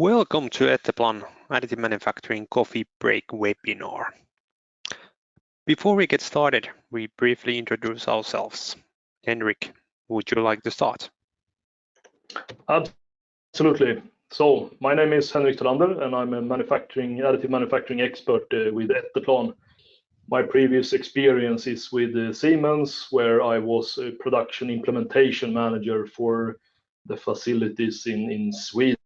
Welcome to Etteplan Additive Manufacturing Coffee Break Webinar. Before we get started, we briefly introduce ourselves. Henrik, would you like to start? Absolutely. So my name is Henrik Tholander and I'm a additive manufacturing expert with Etteplan. My previous experience is with Siemens, where I was a production implementation manager for the facilities in Sweden.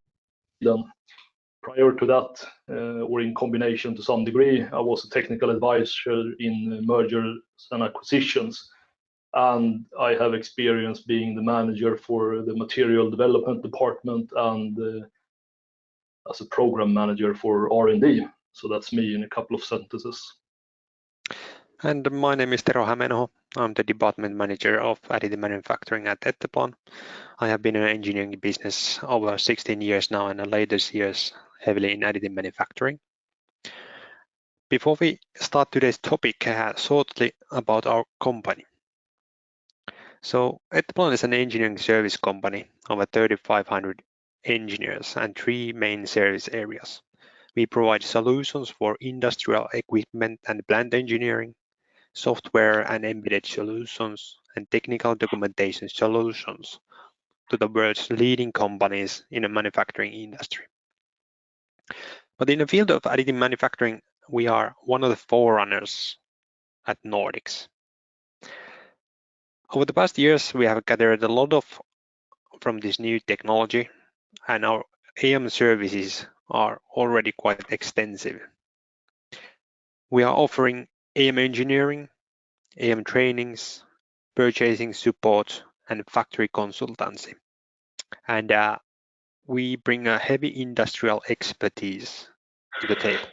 Prior to that, or in combination to some degree, I was a technical advisor in mergers and acquisitions. And I have experience being the manager for the material development department and as a program manager for R&D. So that's me in a couple of sentences. And my name is Tero Hämeenaho. I'm the department manager of additive manufacturing at Etteplan. I have been in engineering business over 16 years now, and the latest years heavily in additive manufacturing. Before we start today's topic, shortly about our company. So Etteplan is an engineering service company of 3,500 engineers and 3 main service areas. We provide solutions for industrial equipment and plant engineering, software and embedded solutions, and technical documentation solutions to the world's leading companies in the manufacturing industry. But in the field of additive manufacturing, we are one of the forerunners at Nordics. Over the past years, we have gathered a lot from this new technology, and our AM services are already quite extensive. We are offering AM engineering, AM trainings, purchasing support, and factory consultancy. And we bring a heavy industrial expertise to the table.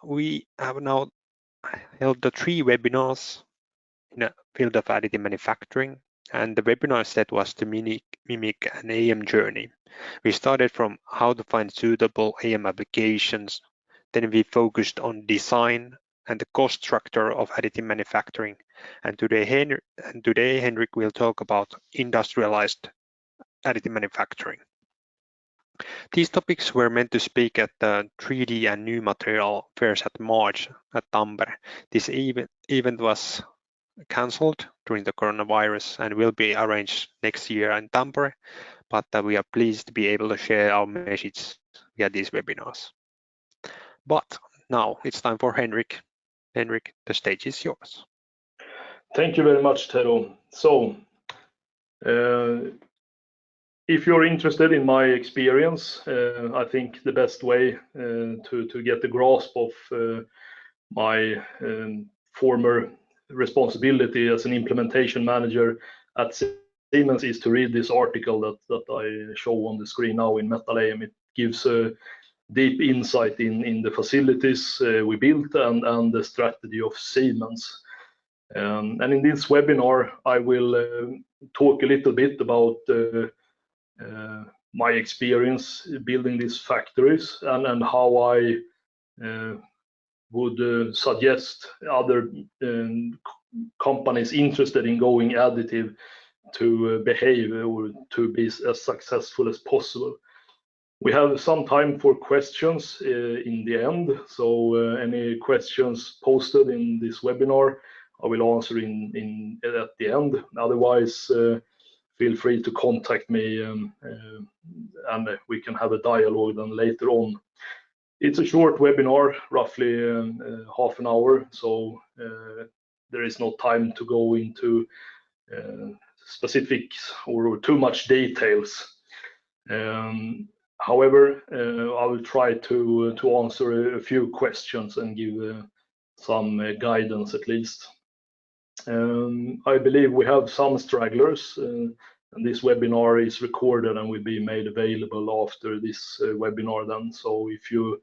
We have now held the 3 webinars in the field of additive manufacturing, and the webinar set was to mimic an AM journey. We started from how to find suitable AM applications, then we focused on design and the cost structure of additive manufacturing, and today Henrik will talk about industrialized additive manufacturing. These topics were meant to speak at the 3D and new material fairs at March at Tampere. This event was cancelled during the coronavirus and will be arranged next year in Tampere, but we are pleased to be able to share our message via these webinars. But now it's time for Henrik. Henrik, the stage is yours. Thank you very much, Tero. So, if you're interested in my experience, I think the best way to get a grasp of my former responsibility as an implementation manager at Siemens is to read this article that I show on the screen now in Metal AM. It gives a deep insight in the facilities we built and the strategy of Siemens. And in this webinar, I will talk a little bit about my experience building these factories and how I would suggest other companies interested in going additive to behave or to be as successful as possible. We have some time for questions in the end, so any questions posted in this webinar I will answer at the end. Otherwise, feel free to contact me and we can have a dialogue then later on. It's a short webinar, roughly half an hour, so there is no time to go into specifics or too much details. However, I will try to answer a few questions and give some guidance at least. I believe we have some stragglers, and this webinar is recorded and will be made available after this webinar then. So if you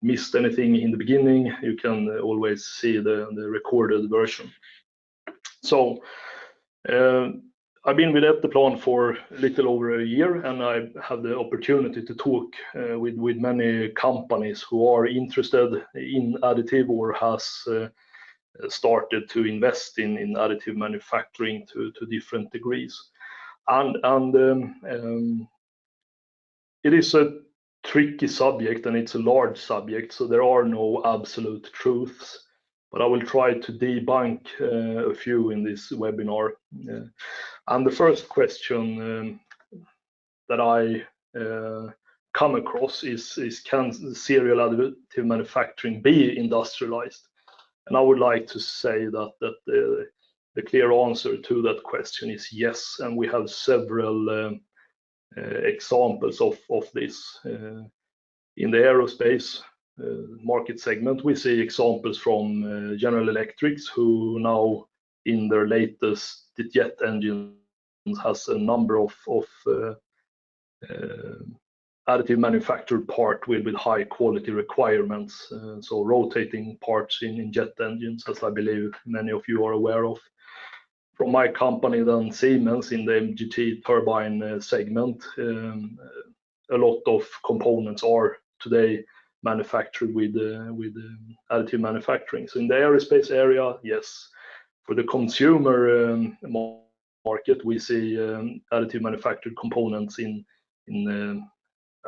missed anything in the beginning, you can always see the recorded version. So I've been with Etteplan for a little over a year, and I have the opportunity to talk with many companies who are interested in additive or has started to invest in additive manufacturing to different degrees. And It is a tricky subject and it's a large subject, so there are no absolute truths, but I will try to debunk a few in this webinar. And the first question that I come across is can serial additive manufacturing be industrialized? And I would like to say that the clear answer to that question is yes, and we have several examples of this. In the aerospace market segment, we see examples from General Electric, who now in their latest jet engines has a number of additive manufactured part with high quality requirements, so rotating parts in jet engines, as I believe many of you are aware of. From my company, then Siemens, in the MGT turbine segment, a lot of components are today manufactured with additive manufacturing. So in the aerospace area, yes. For the consumer market, we see additive manufactured components in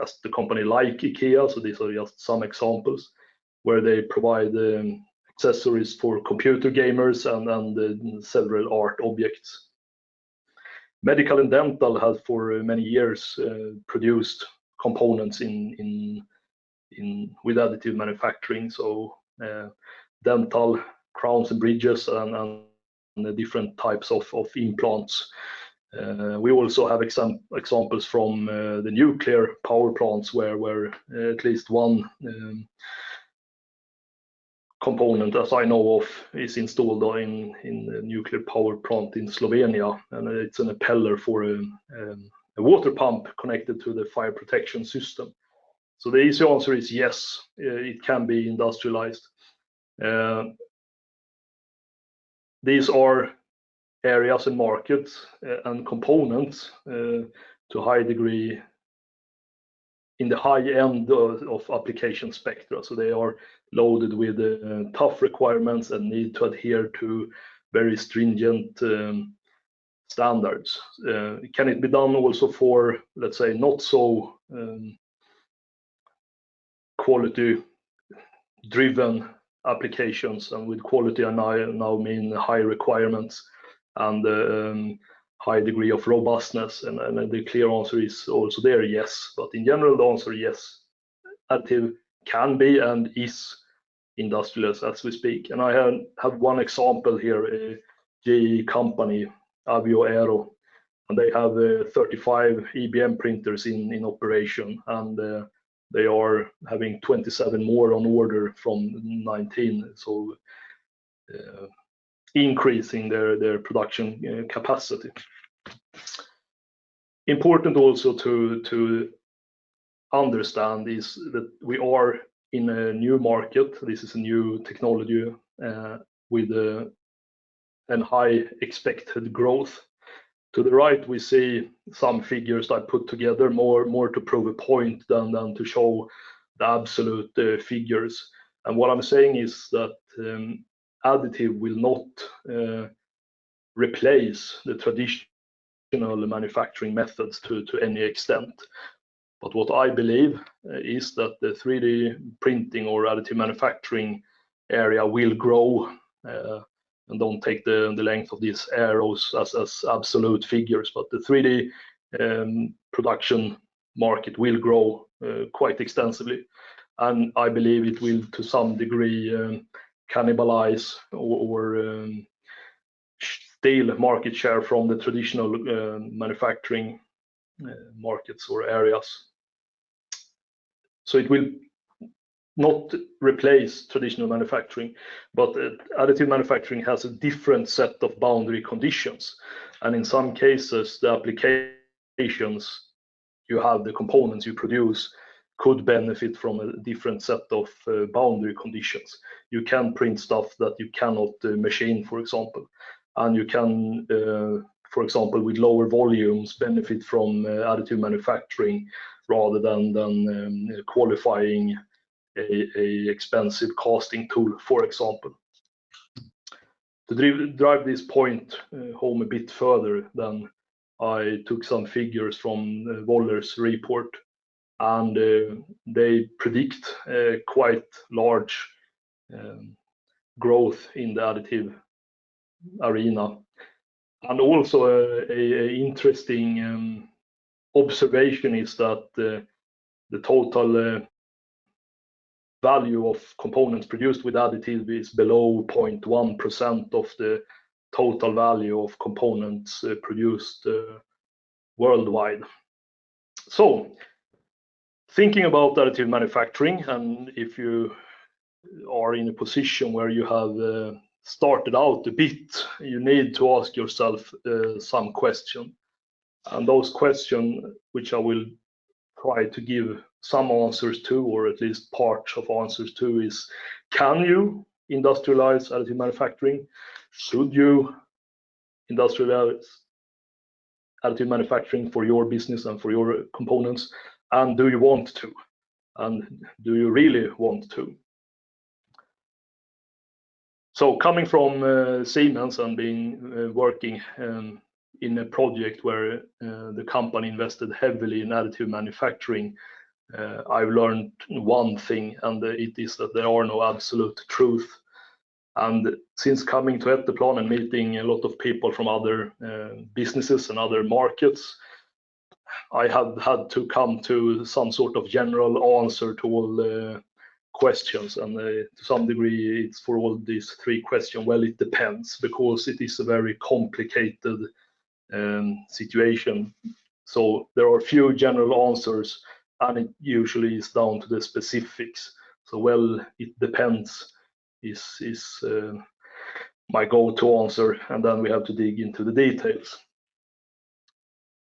as the company like IKEA. So these are just some examples where they provide accessories for computer gamers and several art objects. Medical and dental has for many years produced components with additive manufacturing. So dental crowns and bridges and the different types of implants. We also have examples from the nuclear power plants where at least one component, as I know of, is installed in the nuclear power plant in Slovenia, and it's an impeller for a water pump connected to the fire protection system. So the easy answer is yes, it can be industrialized. These are areas and markets and components to a high degree in the high end of application spectra. So they are loaded with tough requirements and need to adhere to very stringent standards. Can it be done also for, let's say, not so quality driven applications? And with quality I now mean high requirements and high degree of robustness, and the clear answer is also there, yes. But in general, the answer yes, additive can be and is industrialized as we speak. And I have one example here, a GE company, Avio Aero, and they have 35 EBM printers in operation, and they are having 27 more on order from 19. So increasing their production capacity. Important also to understand is that we are in a new market. This is a new technology with a high expected growth. To the right, we see some figures I put together more to prove a point than to show the absolute figures. And what I'm saying is that additive will not replace the traditional manufacturing methods to any extent. But what I believe is that the 3D printing or additive manufacturing area will grow. And don't take the length of these arrows as absolute figures, but the 3D production market will grow quite extensively. And I believe it will, to some degree, cannibalize or steal market share from the traditional manufacturing markets or areas. So it will not replace traditional manufacturing, but additive manufacturing has a different set of boundary conditions. And in some cases, the applications you have, the components you produce, could benefit from a different set of boundary conditions. You can print stuff that you cannot machine, for example. And you can, for example, with lower volumes, benefit from additive manufacturing rather than qualifying a expensive casting tool, for example. To drive this point home a bit further, then I took some figures from Woller's report. and they predict quite large growth in the additive arena. And also a interesting observation is that the total value of components produced with additive is below 0.1% of the total value of components produced worldwide. So, thinking about additive manufacturing, and if you are in a position where you have started out a bit, you need to ask yourself some question. And those questions, which I will try to give some answers to, or at least parts of answers to, is: can you industrialize additive manufacturing? Should you industrialize additive manufacturing for your business and for your components? And do you want to? And do you really want to? So, coming from Siemens and being working in a project where the company invested heavily in additive manufacturing, I've learned one thing, and it is that there are no absolute truth. And since coming to Etteplan and meeting a lot of people from other businesses and other markets, I have had to come to some sort of general answer to all the questions. And to some degree, it's for all these three questions, well, it depends, because it is a very complicated situation. So there are few general answers, and it usually is down to the specifics. So, well, it depends is my go-to answer, and then we have to dig into the details.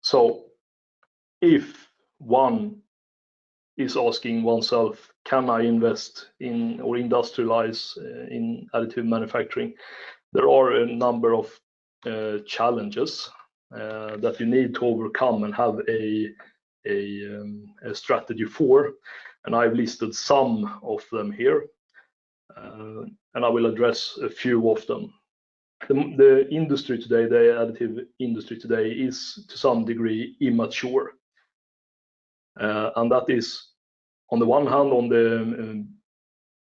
So, if one is asking oneself, can I invest in or industrialize in additive manufacturing, there are a number of challenges that you need to overcome and have a strategy for, and I've listed some of them here, and I will address a few of them. The industry today, the additive industry today, is to some degree immature, and that is, on the one hand, on the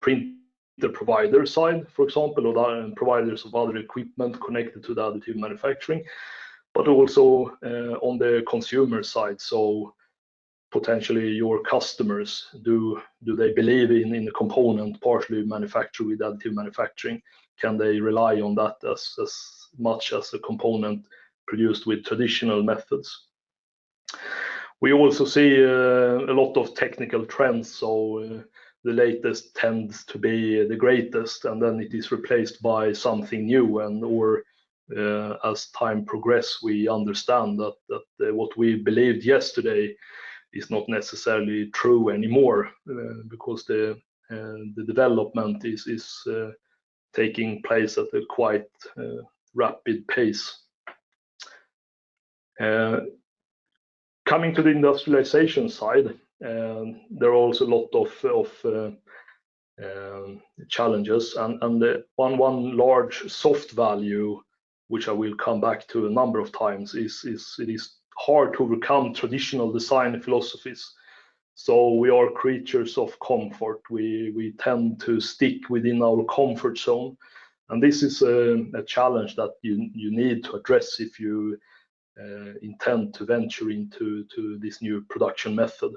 printer provider side, for example, or providers of other equipment connected to the additive manufacturing, but also on the consumer side. So potentially your customers, do they believe in the component partially manufactured with additive manufacturing? Can they rely on that as much as a component produced with traditional methods? We also see a lot of technical trends. So the latest tends to be the greatest, and then it is replaced by something new, and or as time progresses, we understand that what we believed yesterday is not necessarily true anymore, because the development is taking place at a quite rapid pace. Coming to the industrialization side, there are also a lot of challenges, and one large soft value, which I will come back to a number of times, is it is hard to overcome traditional design philosophies. So we are creatures of comfort. We tend to stick within our comfort zone, and this is a challenge that you need to address if you intend to venture into this new production method.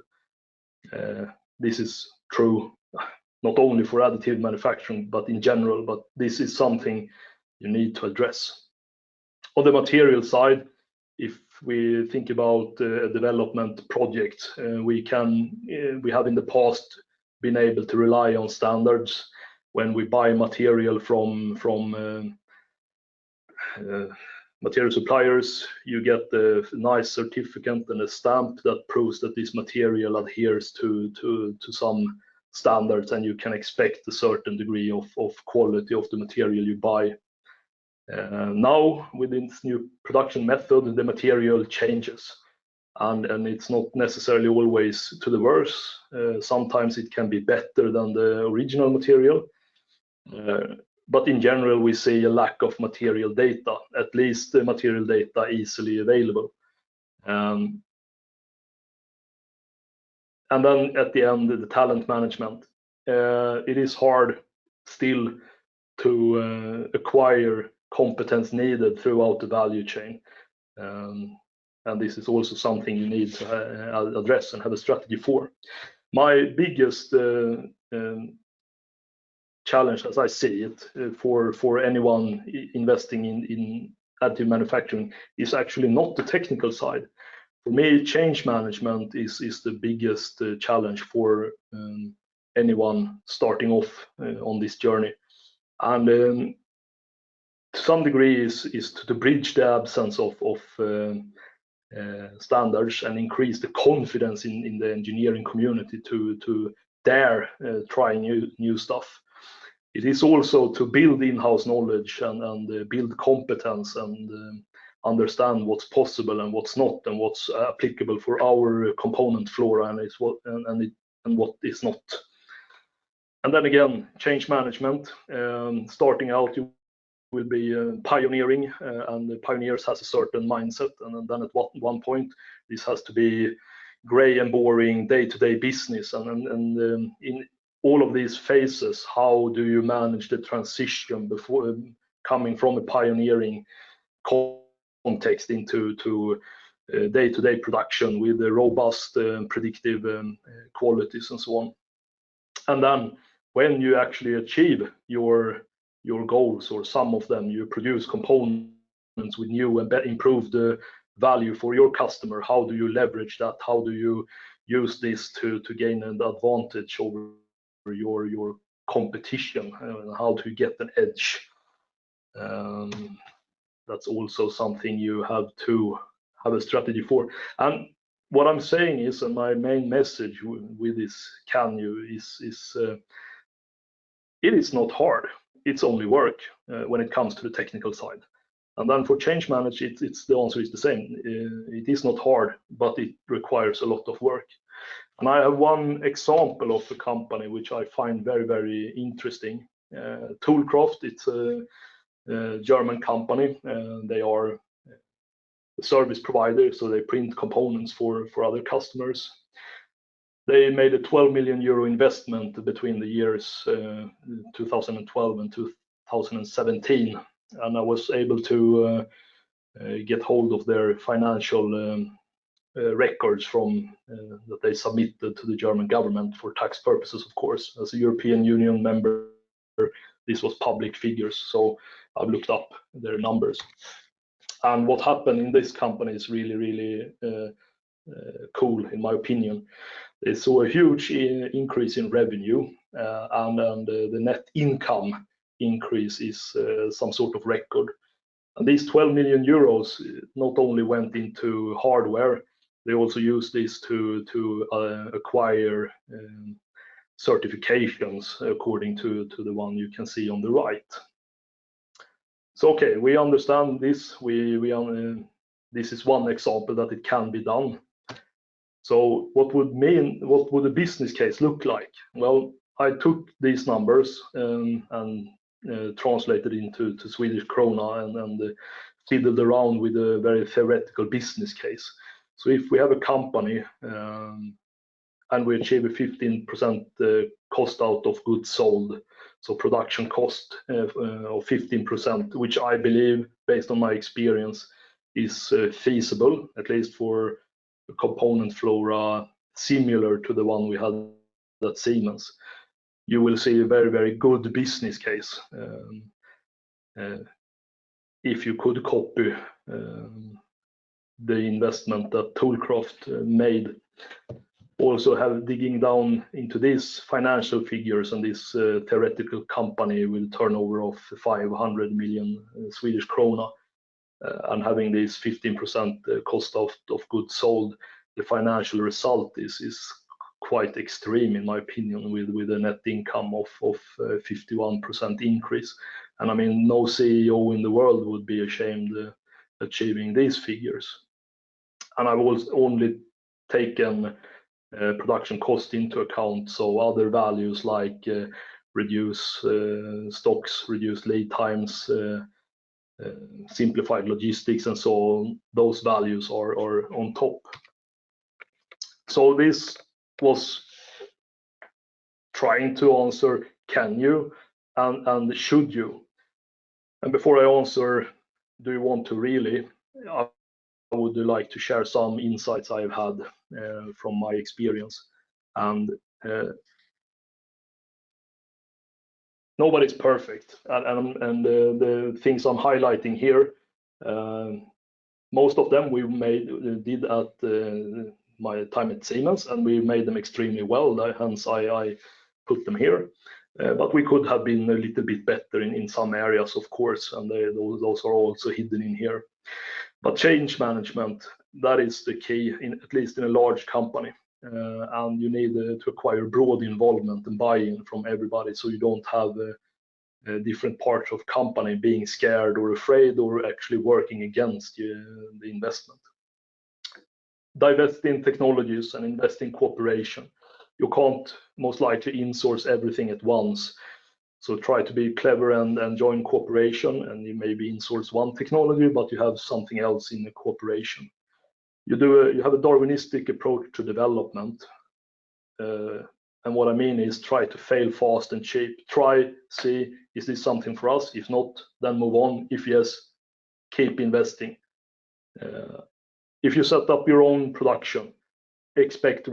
This is true not only for additive manufacturing, but in general, but this is something you need to address. On the material side, if we think about a development project, we have in the past been able to rely on standards. When we buy material from material suppliers, you get a nice certificate and a stamp that proves that this material adheres to some standards, and you can expect a certain degree of quality of the material you buy. Now, with this new production method, the material changes, and it's not necessarily always to the worse. Sometimes it can be better than the original material, but in general, we see a lack of material data, at least the material data easily available. And then at the end, the talent management. It is hard still to acquire competence needed throughout the value chain. And this is also something you need to address and have a strategy for. My biggest challenge, as I see it, for anyone investing in additive manufacturing is actually not the technical side. For me, change management is the biggest challenge for anyone starting off on this journey. And to some degree is to bridge the absence of standards and increase the confidence in the engineering community to dare try new stuff. It is also to build in-house knowledge and build competence and understand what's possible and what's not, and what's applicable for our component flora and what is not. And then again, change management. Starting out, you will be pioneering, and the pioneers has a certain mindset, and then at one point this has to be gray and boring day-to-day business, and in all of these phases, how do you manage the transition before coming from a pioneering context into day-to-day production with the robust predictive qualities and so on. And then when you actually achieve your goals, or some of them, you produce components with new and improved value for your customer. How do you leverage that? How do you use this to gain an advantage over your competition? How do you get an edge? That's also something you have to have a strategy for. And what I'm saying is, and my main message with this is it is not hard. It's only work when it comes to the technical side. And then for change management, the answer is the same. It is not hard, but it requires a lot of work. And I have one example of a company which I find very, very interesting. Toolcraft, it's a German company. They are a service provider, so they print components for other customers. They made a 12 million euro investment between the years 2012 and 2017, and I was able to get hold of their financial records from that they submitted to the German government for tax purposes, of course. As a European Union member, this was public figures, so I've looked up their numbers. And what happened in this company is really, really cool, in my opinion. They saw a huge increase in revenue, and the net income increase is some sort of record. And these 12 million euros not only went into hardware, they also used this to acquire certifications according to the one you can see on the right. So okay, we understand this. This is one example that it can be done. So what would a business case look like? Well, I took these numbers and translated into Swedish krona and fiddled around with a very theoretical business case. So if we have a company and we achieve a 15% cost out of goods sold, so production cost of 15%, which I believe, based on my experience, is feasible, at least for a component flora similar to the one we had at Siemens. You will see a very, very good business case if you could copy the investment that Toolcraft made. Also digging down into these financial figures and this theoretical company with a turnover of 500 million Swedish krona and having this 15% cost of goods sold, the financial result is quite extreme, in my opinion, with a net income of 51% increase. And I mean, no CEO in the world would be ashamed achieving these figures. And I've also only taken production cost into account, so other values like reduce stocks, reduce lead times, simplified logistics, and so on. Those values are on top. So this was trying to answer, can you and should you? And before I answer, do you want to really, I would like to share some insights I've had from my experience. And nobody's perfect. And the things I'm highlighting here, most of them we did at my time at Siemens, and we made them extremely well. Hence, I put them here. But we could have been a little bit better in some areas, of course, and those are also hidden in here. But change management, that is the key, at least in a large company. And you need to acquire broad involvement and buy-in from everybody, so you don't have different parts of company being scared or afraid or actually working against the investment. Divest in technologies and invest in cooperation. You can't most likely insource everything at once. So try to be clever and join cooperation, and you maybe insource one technology, but you have something else in the cooperation. You have a Darwinistic approach to development. And what I mean is try to fail fast and cheap. Try, see, is this something for us? If not, then move on. If yes, keep investing. If you set up your own production, expect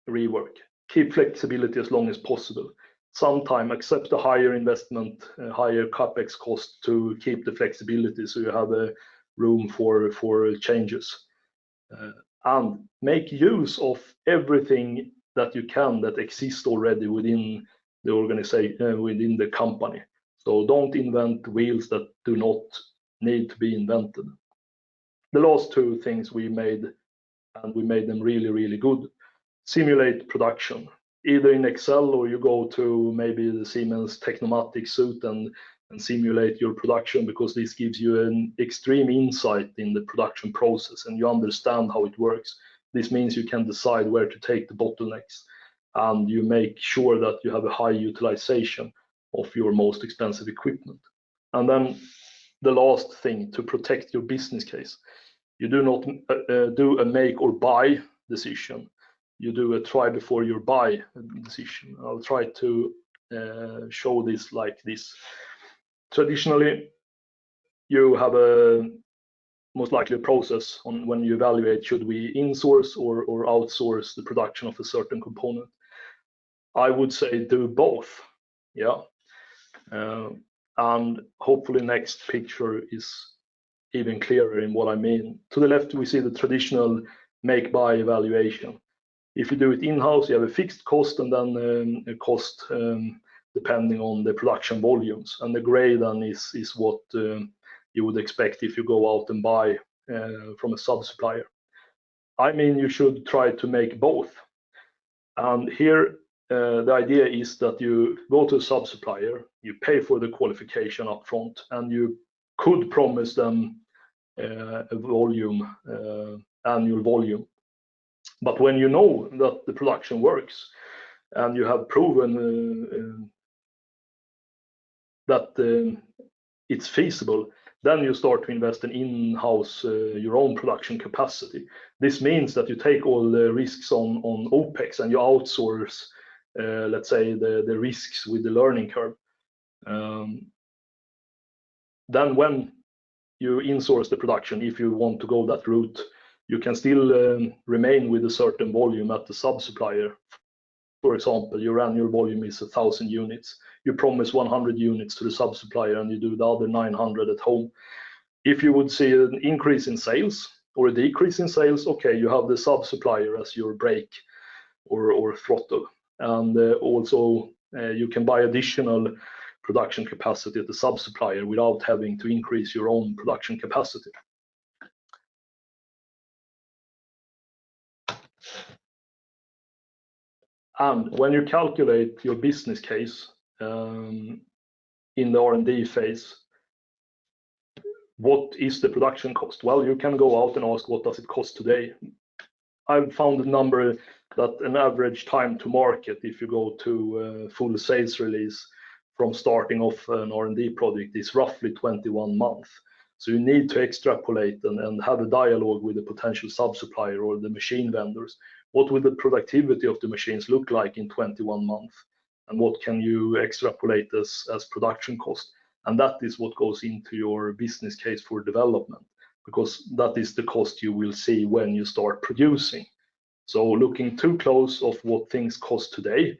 rework. Keep flexibility as long as possible. Sometime accept a higher investment, higher capex cost to keep the flexibility, so you have a room for changes. And make use of everything that you can that exists already within the organization, within the company. So don't invent wheels that do not need to be invented. The last two things we made, and we made them really, really good. Simulate production, either in Excel, or you go to maybe the Siemens Technomatic suite and simulate your production, because this gives you an extreme insight in the production process and you understand how it works. This means you can decide where to take the bottlenecks, and you make sure that you have a high utilization of your most expensive equipment. And then the last thing, to protect your business case. You do not do a make or buy decision. You do a try before you buy decision. I'll try to show this like this. Traditionally, you have a most likely a process on when you evaluate, should we insource or outsource the production of a certain component. I would say do both. Yeah. And hopefully next picture is even clearer in what I mean. To the left, we see the traditional make-buy evaluation. If you do it in-house, you have a fixed cost and then a cost depending on the production volumes. And the gray then is what you would expect if you go out and buy from a sub-supplier. I mean, you should try to make both. And here, the idea is that you go to a sub-supplier, you pay for the qualification up front, and you could promise them a volume, annual volume. But when you know that the production works and you have proven that it's feasible, then you start to invest in-house your own production capacity. This means that you take all the risks on OPEX and you outsource, let's say, the risks with the learning curve. Then when you insource the production, if you want to go that route, you can still remain with a certain volume at the sub-supplier. For example, your annual volume is 1,000 units. You promise 100 units to the sub-supplier and you do the other 900 at home. If you would see an increase in sales or a decrease in sales, okay, you have the sub-supplier as your brake or throttle. And also you can buy additional production capacity at the sub-supplier without having to increase your own production capacity. And when you calculate your business case in the R&D phase, what is the production cost? Well, you can go out and ask, what does it cost today? I've found a number that an average time to market, if you go to full sales release from starting off an R&D project, is roughly 21 months. So you need to extrapolate and have a dialogue with the potential sub-supplier or the machine vendors what will the productivity of the machines look like in 21 months, and what can you extrapolate as production cost? And that is what goes into your business case for development, because that is the cost you will see when you start producing. So looking too close of what things cost today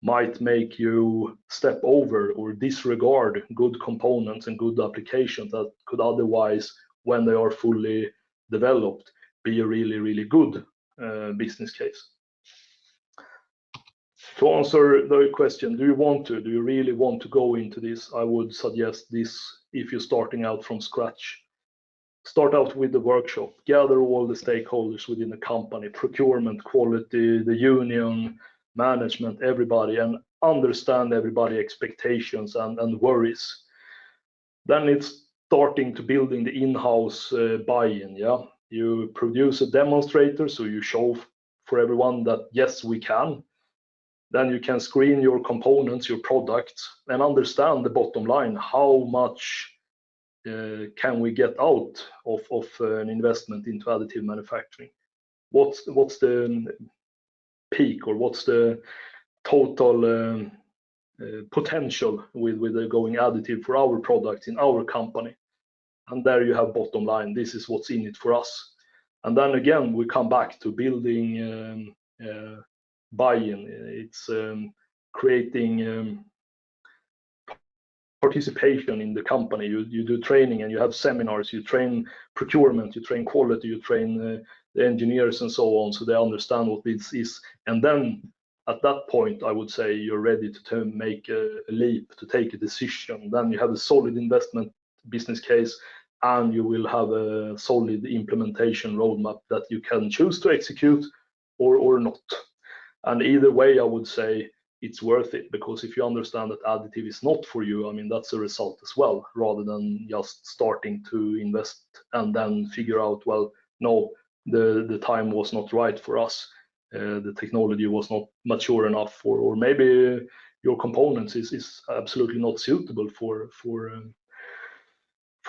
might make you step over or disregard good components and good applications that could otherwise, when they are fully developed, be a really, really good business case. To answer the question, do you really want to go into this? I would suggest this if you're starting out from scratch. Start out with the workshop, gather all the stakeholders within the company, procurement, quality, the union, management, everybody, and understand everybody's expectations and worries. Then it's starting to building the in-house buy-in. Yeah, you produce a demonstrator, so you show for everyone that yes, we can. Then you can screen your components, your products, and understand the bottom line. How much can we get out of an investment into additive manufacturing? What's the peak, or what's the total potential with going additive for our products in our company? And there you have bottom line. This is what's in it for us. And then again, we come back to building buy-in. It's creating participation in the company. You do training and you have seminars, you train procurement, you train quality, you train the engineers and so on, so they understand what this is. And then at that point, I would say you're ready to make a leap, to take a decision. Then you have a solid investment business case, and you will have a solid implementation roadmap that you can choose to execute or not. And either way, I would say it's worth it, because if you understand that additive is not for you, I mean, that's a result as well, rather than just starting to invest and then figure out, well, no, the time was not right for us. The technology was not mature enough, or maybe your components is absolutely not suitable for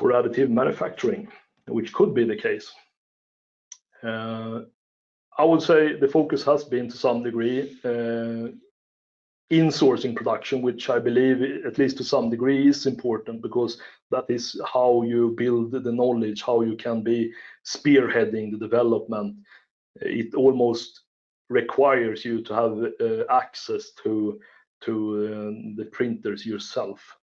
additive manufacturing, which could be the case. I would say the focus has been to some degree insourcing production, which I believe, at least to some degree, is important, because that is how you build the knowledge, how you can be spearheading the development. It almost requires you to have access to the printers yourself.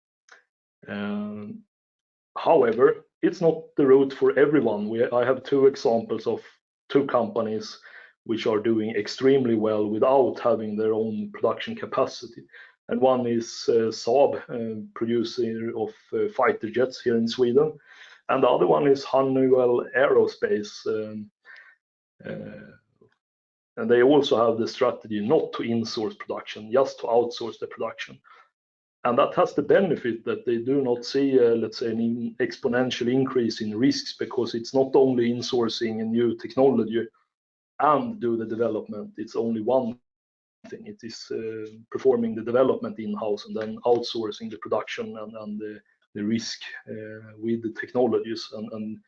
However, it's not the route for everyone. I have two examples of two companies which are doing extremely well without having their own production capacity. And one is Saab, producer of fighter jets here in Sweden. And the other one is Honeywell Aerospace. And they also have the strategy not to insource production, just to outsource the production. And that has the benefit that they do not see, let's say, an exponential increase in risks, because it's not only insourcing a new technology and do the development. It's only one thing. It is performing the development in-house and then outsourcing the production and the risk with the technologies. And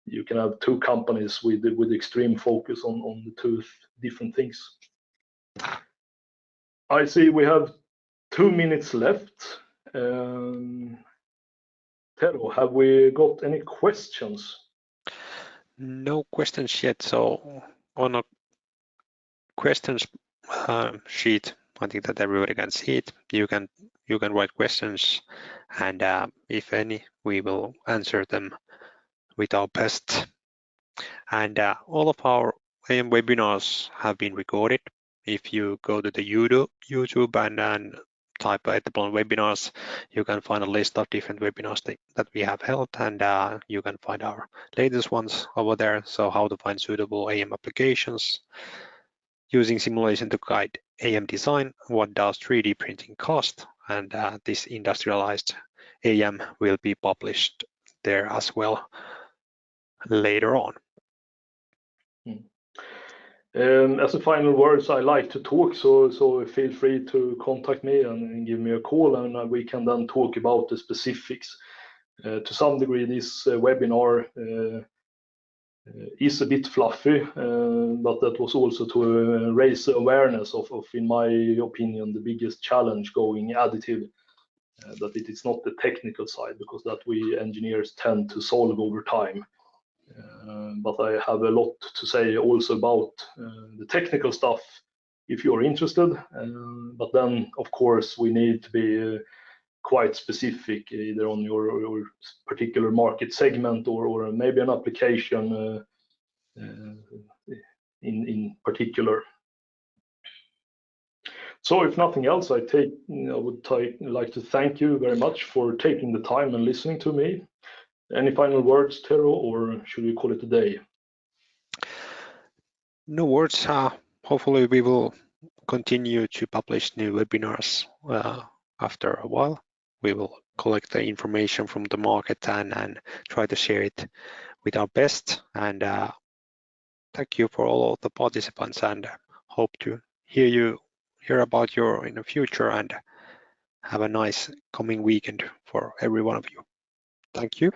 you can have two companies with extreme focus on the two different things. I see we have 2 minutes left. Tero, have we got any questions? No questions yet. So on a questions sheet, I think that everybody can see it. You can write questions, and if any, we will answer them with our best. And all of our AM webinars have been recorded. If you go to the YouTube and type Etteplan Webinars, you can find a list of different webinars that we have held, and you can find our latest ones over there. So how to find suitable AM applications, using simulation to guide AM design, what does 3D printing cost, and this industrialized AM will be published there as well later on. As a final words, I like to talk, so feel free to contact me and give me a call, and we can then talk about the specifics. To some degree, this webinar is a bit fluffy, but that was also to raise awareness of, in my opinion, the biggest challenge going additive, that it is not the technical side, because that we engineers tend to solve over time. But I have a lot to say also about the technical stuff if you're interested. But then, of course, we need to be quite specific, either on your particular market segment or maybe an application in particular. So if nothing else, I would like to thank you very much for taking the time and listening to me. Any final words, Tero, or should we call it a day? No words. Hopefully we will continue to publish new webinars after a while. We will collect the information from the market and try to share it with our best. And thank you for all of the participants, and hope to hear about you in the future, and have a nice coming weekend for every one of you. Thank you.